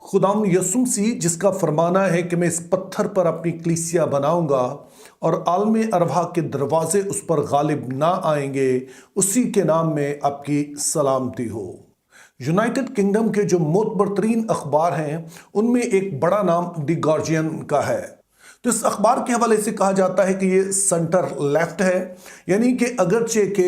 खुदाम यसुम मसीह जिसका फरमाना है कि मैं इस पत्थर पर अपनी कलीसिया बनाऊंगा और आलम अरवा के दरवाजे उस पर गालिब ना आएंगे, उसी के नाम में आपकी सलामती हो। यूनाइटेड किंगडम के जो मोतबर तरीन अखबार हैं उनमें एक बड़ा नाम द गार्जियन का है। तो इस अखबार के हवाले से कहा जाता है कि ये सेंटर लेफ्ट है, यानी कि अगरचे के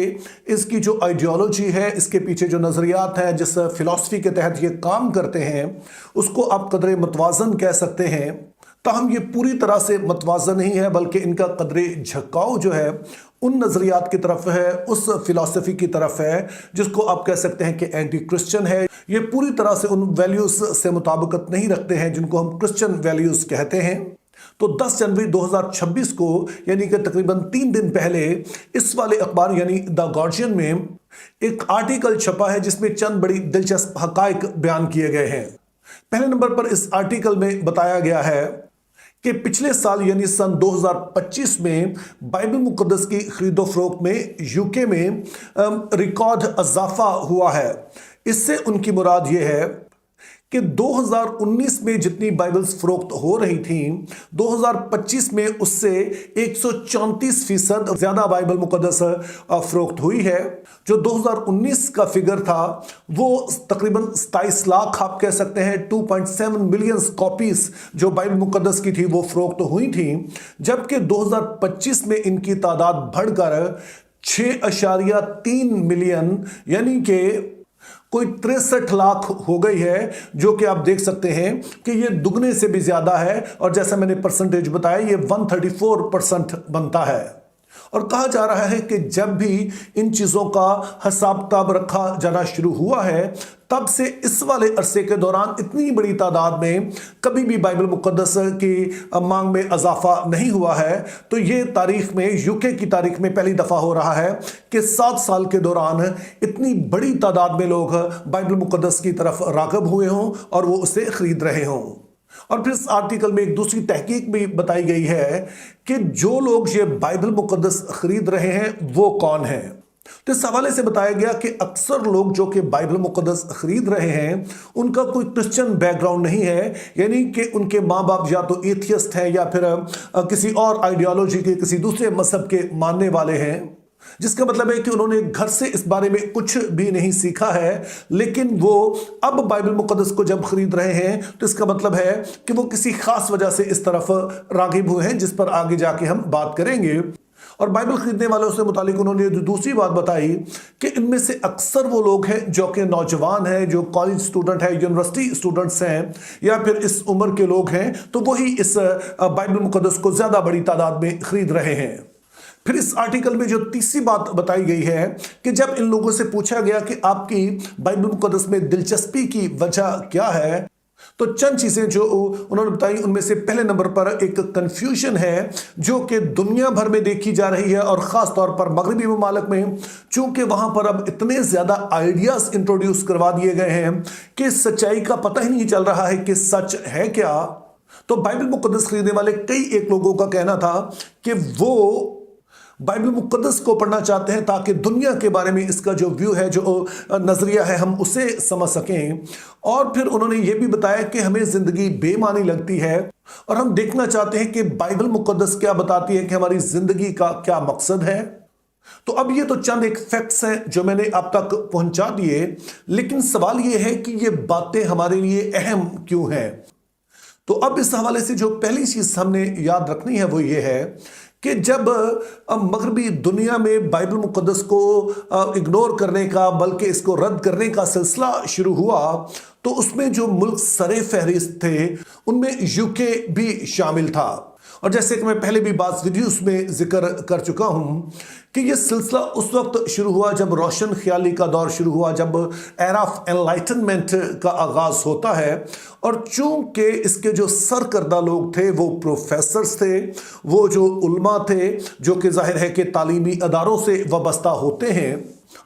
इसकी जो आइडियोलॉजी है, इसके पीछे जो नज़रियात हैं, जिस फिलॉसफी के तहत ये काम करते हैं, उसको आप कदरे मतवाज़न कह सकते हैं। ताहम ये पूरी तरह से मतवाज़न नहीं है, बल्कि इनका कदरे झुकाव जो है उन नज़रियात की तरफ है, उस फिलॉसफी की तरफ है जिसको आप कह सकते हैं कि एंटी क्रिश्चियन है। ये पूरी तरह से उन वैल्यूज़ से मुताबिकत नहीं रखते हैं जिनको हम क्रिश्चियन वैल्यूज़ कहते हैं। तो 10 जनवरी 2026 को, यानी कि तकरीबन 3 दिन पहले, इस वाले अखबार यानी द गार्जियन में एक आर्टिकल छपा है जिसमें चंद बड़ी दिलचस्प हकाइक बयान किए गए हैं। पहले नंबर पर इस आर्टिकल में बताया गया है कि पिछले साल यानी सन 2025 में बाइबल मुकद्दस की खरीदो फरोख्त में यूके में रिकॉर्ड इजाफा हुआ है। इससे उनकी मुराद ये है कि 2019 में जितनी बाइबल्स फरोख्त हो रही थी, 2025 में उससे 134% ज़्यादा बाइबल मुकद्दस फरोख्त हुई है। जो 2019 का फिगर था वो तकरीबन 27 लाख, आप कह सकते हैं 2.7 मिलियन कॉपीज जो बाइबल मुकद्दस की थी वो फरोख्त हुई थी, जबकि 2025 में इनकी तादाद बढ़कर 6.3 मिलियन यानी कि कोई 63 लाख हो गई है, जो कि आप देख सकते हैं कि ये दुगने से भी ज्यादा है। और जैसा मैंने परसेंटेज बताया, ये 134% बनता है। और कहा जा रहा है कि जब भी इन चीज़ों का हिसाब किताब रखा जाना शुरू हुआ है, तब से इस वाले अरसे के दौरान इतनी बड़ी तादाद में कभी भी बाइबल मुकद्दस की मांग में इजाफा नहीं हुआ है। तो ये तारीख में, यूके की तारीख में पहली दफ़ा हो रहा है कि 7 साल के दौरान इतनी बड़ी तादाद में लोग बाइबल मुकद्दस की तरफ राग़िब हुए हों और वो उसे ख़रीद रहे हों। और फिर इस आर्टिकल में एक दूसरी तहकीक भी बताई गई है कि जो लोग ये बाइबल मुकद्दस खरीद रहे हैं वो कौन हैं। तो इस हवाले से बताया गया कि अक्सर लोग जो कि बाइबल मुकद्दस खरीद रहे हैं उनका कोई क्रिश्चियन बैकग्राउंड नहीं है, यानी कि उनके माँ बाप या तो एथियस्ट हैं या फिर किसी और आइडियोलॉजी के, किसी दूसरे मजहब के मानने वाले हैं, जिसका मतलब है कि उन्होंने घर से इस बारे में कुछ भी नहीं सीखा है। लेकिन वो अब बाइबल मुकद्दस को जब खरीद रहे हैं तो इसका मतलब है कि वो किसी खास वजह से इस तरफ राग़िब हुए हैं, जिस पर आगे जाके हम बात करेंगे। और बाइबल खरीदने वालों से मुतालिक उन्होंने दूसरी बात बताई कि इनमें से अक्सर वो लोग हैं जो कि नौजवान हैं, जो कॉलेज स्टूडेंट हैं, यूनिवर्सिटी स्टूडेंट्स हैं, या फिर इस उम्र के लोग हैं, तो वही इस बाइबल मुकद्दस को ज़्यादा बड़ी तादाद में खरीद रहे हैं। फिर इस आर्टिकल में जो तीसरी बात बताई गई है कि जब इन लोगों से पूछा गया कि आपकी बाइबल मुकद्दस में दिलचस्पी की वजह क्या है, तो चंद चीज़ें जो उन्होंने बताई, उनमें से पहले नंबर पर एक कन्फ्यूजन है जो कि दुनिया भर में देखी जा रही है, और ख़ास तौर पर मगरबी ममालिक में, चूँकि वहाँ पर अब इतने ज़्यादा आइडियाज़ इंट्रोड्यूस करवा दिए गए हैं कि सच्चाई का पता ही नहीं चल रहा है कि सच है क्या। तो बाइबल मुकद्दस खरीदने वाले कई एक लोगों का कहना था कि वो बाइबल मुकद्दस को पढ़ना चाहते हैं ताकि दुनिया के बारे में इसका जो व्यू है, जो नज़रिया है, हम उसे समझ सकें। और फिर उन्होंने ये भी बताया कि हमें ज़िंदगी बेमानी लगती है और हम देखना चाहते हैं कि बाइबल मुकद्दस क्या बताती है कि हमारी ज़िंदगी का क्या मकसद है। तो अब ये तो चंद एक फैक्ट्स हैं जो मैंने आप तक पहुंचा दिए, लेकिन सवाल ये है कि ये बातें हमारे लिए अहम क्यों हैं। तो अब इस हवाले से जो पहली चीज़ हमने याद रखनी है वो ये है कि जब मगरबी दुनिया में बाइबल मुकद्दस को इग्नोर करने का, बल्कि इसको रद्द करने का सिलसिला शुरू हुआ, तो उसमें जो मुल्क सरे फहरिस्त थे उनमें यूके भी शामिल था। और जैसे कि मैं पहले भी बात वीडियोस में जिक्र कर चुका हूँ कि ये सिलसिला उस वक्त शुरू हुआ जब रोशन ख्याली का दौर शुरू हुआ, जब एरा ऑफ एनलाइटनमेंट का आगाज़ होता है। और चूँकि इसके जो सरकर्दा लोग थे वो प्रोफेसर्स थे, वो जो उलमा थे जो कि जाहिर है कि तालीमी अदारों से वाबस्ता होते हैं।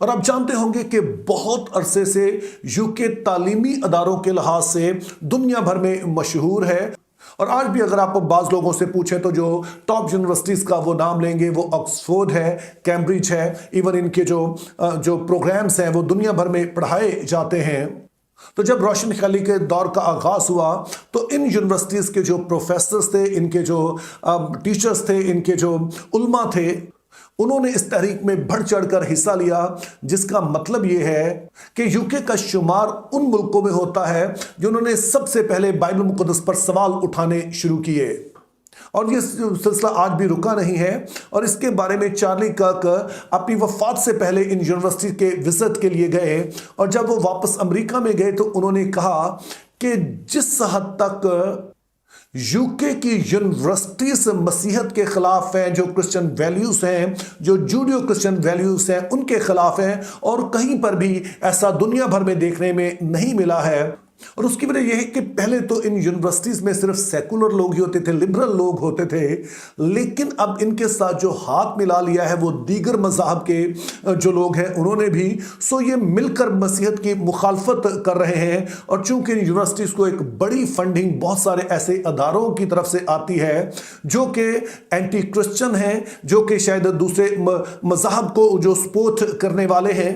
और आप जानते होंगे कि बहुत अरसे से यूके तालीमी अदारों के लिहाज से दुनिया भर में मशहूर है। और आज भी अगर आप बाज़ लोगों से पूछें तो जो टॉप यूनिवर्सिटीज़ का वो नाम लेंगे वो ऑक्सफोर्ड है, कैम्ब्रिज है। इवन इनके जो प्रोग्राम्स हैं वो दुनिया भर में पढ़ाए जाते हैं। तो जब रोशन ख्याली के दौर का आगाज हुआ तो इन यूनिवर्सिटीज़ के जो प्रोफेसर्स थे, इनके जो टीचर्स थे, इनके जो उल्मा थे, उन्होंने इस तहरीक में बढ़ चढ़ कर हिस्सा लिया, जिसका मतलब ये है कि यूके का शुमार उन मुल्कों में होता है जिन्होंने सबसे पहले बाइबल मुक़द्दस पर सवाल उठाने शुरू किए। और ये सिलसिला आज भी रुका नहीं है। और इसके बारे में चार्ली कर्क अपनी वफात से पहले इन यूनिवर्सिटी के विजिट के लिए गए, और जब वो वापस अमेरिका में गए तो उन्होंने कहा कि जिस हद तक यूके की यूनिवर्सिटीज मसीहत के खिलाफ हैं, जो क्रिश्चियन वैल्यूज हैं, जो जूडियो क्रिश्चियन वैल्यूज हैं, उनके खिलाफ हैं, और कहीं पर भी ऐसा दुनिया भर में देखने में नहीं मिला है। और उसकी वजह यह है कि पहले तो इन यूनिवर्सिटीज में सिर्फ सेकुलर लोग ही होते थे, लिबरल लोग होते थे, लेकिन अब इनके साथ जो हाथ मिला लिया है वो दीगर मज़हब के जो लोग हैं उन्होंने भी। सो ये मिलकर मसीहत की मुखालफत कर रहे हैं। और चूंकि इन यूनिवर्सिटीज को एक बड़ी फंडिंग बहुत सारे ऐसे अदारों की तरफ से आती है जो कि एंटी क्रिश्चियन हैं, जो कि शायद दूसरे मज़हब को जो सपोर्ट करने वाले हैं,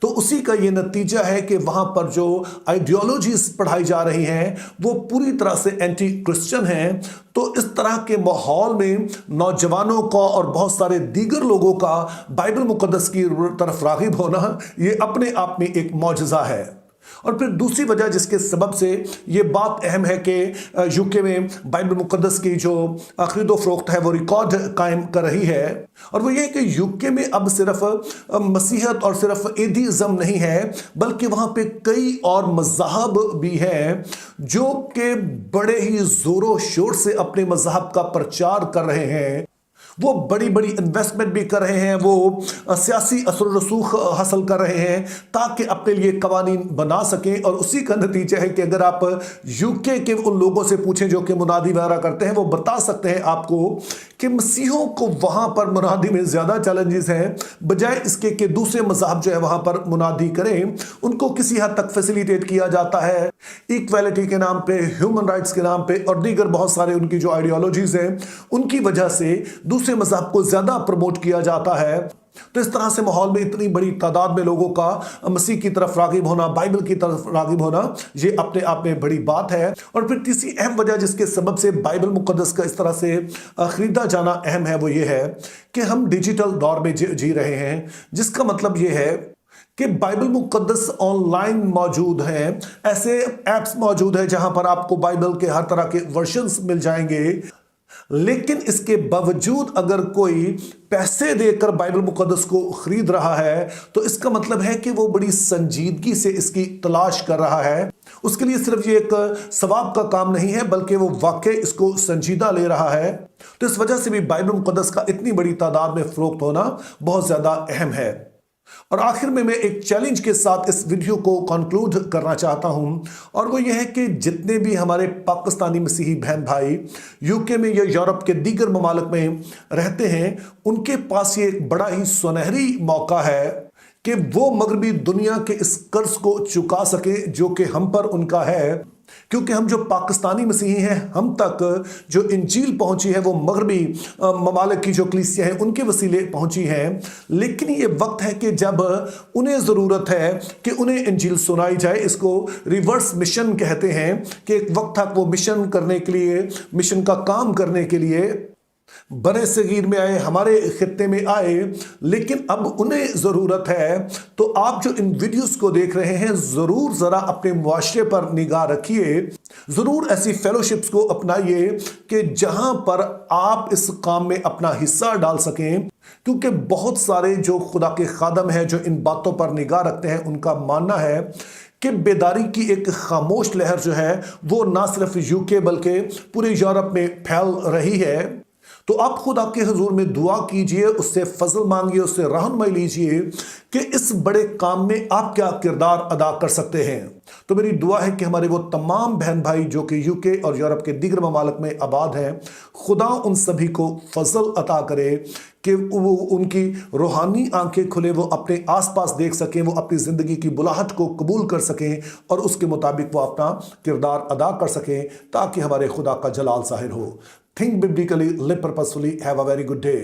तो उसी का ये नतीजा है कि वहां पर जो आइडियोलॉजीज पढ़ाई जा रही हैं वो पूरी तरह से एंटी क्रिश्चियन हैं। तो इस तरह के माहौल में नौजवानों का और बहुत सारे दीगर लोगों का बाइबल मुक़द्दस की तरफ राग़िब होना ये अपने आप में एक मौजज़ा है। और फिर दूसरी वजह जिसके सबब से ये बात अहम है कि यूके में बाइबल मुक़द्दस की जो खरीदो फरोख्त है वो रिकॉर्ड कायम कर रही है, और वो ये है कि यूके में अब सिर्फ मसीहत और सिर्फ एथीज़म नहीं है, बल्कि वहाँ पे कई और मज़हब भी हैं जो कि बड़े ही ज़ोरों शोर से अपने मज़हब का प्रचार कर रहे हैं। वो बड़ी बड़ी इन्वेस्टमेंट भी कर रहे हैं, वो सियासी असर रसूख हासिल कर रहे हैं ताकि अपने लिए कवानीन बना सकें। और उसी का नतीजा है कि अगर आप यूके के उन लोगों से पूछें जो कि मुनादी वगैरह करते हैं, वो बता सकते हैं आपको कि मसीहों को वहाँ पर मुनादी में ज़्यादा चैलेंजेस हैं, बजाय इसके कि दूसरे मज़हब जो है वहाँ पर मुनादी करें। उनको किसी हद तक फैसिलिटेट किया जाता है इक्वालिटी के नाम पे, ह्यूमन राइट्स के नाम पे, और दीगर बहुत सारे उनकी जो आइडियोलॉजीज़ हैं उनकी वजह से दूसरे मज़हब को ज़्यादा प्रमोट किया जाता है। तो इस तरह से माहौल में इतनी बड़ी तादाद में लोगों का मसीह की तरफ राग़िब होना, बाइबल की तरफ राग़िब होना, ये अपने आप में बड़ी बात है। और फिर तीसरी अहम वजह जिसके सबब से बाइबल मुक़द्दस का इस तरह से ख़रीदा जाना अहम है वो ये है कि हम डिजिटल दौर में जी रहे हैं, जिसका मतलब ये है कि बाइबल मुक़द्दस ऑनलाइन मौजूद हैं, ऐसे ऐप्स मौजूद हैं जहां पर आपको बाइबल के हर तरह के वर्जन्स मिल जाएंगे। लेकिन इसके बावजूद अगर कोई पैसे देकर बाइबल मुक़द्दस को खरीद रहा है तो इसका मतलब है कि वो बड़ी संजीदगी से इसकी तलाश कर रहा है। उसके लिए सिर्फ ये एक सवाब का काम नहीं है, बल्कि वो वाकई इसको संजीदा ले रहा है। तो इस वजह से भी बाइबल मुक़द्दस का इतनी बड़ी तादाद में फ़रोख्त होना बहुत ज़्यादा अहम है। और आखिर में मैं एक चैलेंज के साथ इस वीडियो को कंक्लूड करना चाहता हूं, और वो ये है कि जितने भी हमारे पाकिस्तानी मसीही बहन भाई यूके में या यूरोप के दीगर ममालिक में रहते हैं, उनके पास ये एक बड़ा ही सुनहरी मौका है कि वो मगरबी दुनिया के इस कर्ज को चुका सके जो कि हम पर उनका है। क्योंकि हम जो पाकिस्तानी मसीही हैं, हम तक जो इंजील पहुंची है वो मगरबी ममालिक की जो कलीसिया है उनके वसीले पहुंची है। लेकिन ये वक्त है कि जब उन्हें ज़रूरत है कि उन्हें इंजील सुनाई जाए। इसको रिवर्स मिशन कहते हैं कि एक वक्त था वो मिशन करने के लिए, मिशन का काम करने के लिए बरे सगीर में आए, हमारे खित्ते में आए, लेकिन अब उन्हें ज़रूरत है। तो आप जो इन वीडियोस को देख रहे हैं, ज़रूर ज़रा अपने मुआशरे पर निगाह रखिए, ज़रूर ऐसी फेलोशिप्स को अपनाइए कि जहां पर आप इस काम में अपना हिस्सा डाल सकें। क्योंकि बहुत सारे जो खुदा के खादम हैं जो इन बातों पर निगाह रखते हैं, उनका मानना है कि बेदारी की एक खामोश लहर जो है वो ना सिर्फ यूके बल्कि पूरे यूरोप में फैल रही है। तो आप खुद आपके हुजूर में दुआ कीजिए, उससे फजल मांगिए, उससे रहनुमाई लीजिए कि इस बड़े काम में आप क्या किरदार अदा कर सकते हैं। तो मेरी दुआ है कि हमारे वो तमाम बहन भाई जो कि यूके और यूरोप के दीगर ममालिक में आबाद हैं, खुदा उन सभी को फजल अता करे कि वो उनकी रूहानी आंखें खुले, वो अपने आसपास देख सकें, वो अपनी ज़िंदगी की बुलाहट को कबूल कर सकें और उसके मुताबिक वो अपना किरदार अदा कर सकें, ताकि हमारे खुदा का जलाल ज़ाहिर हो। Think biblically, live purposefully. Have a very good day.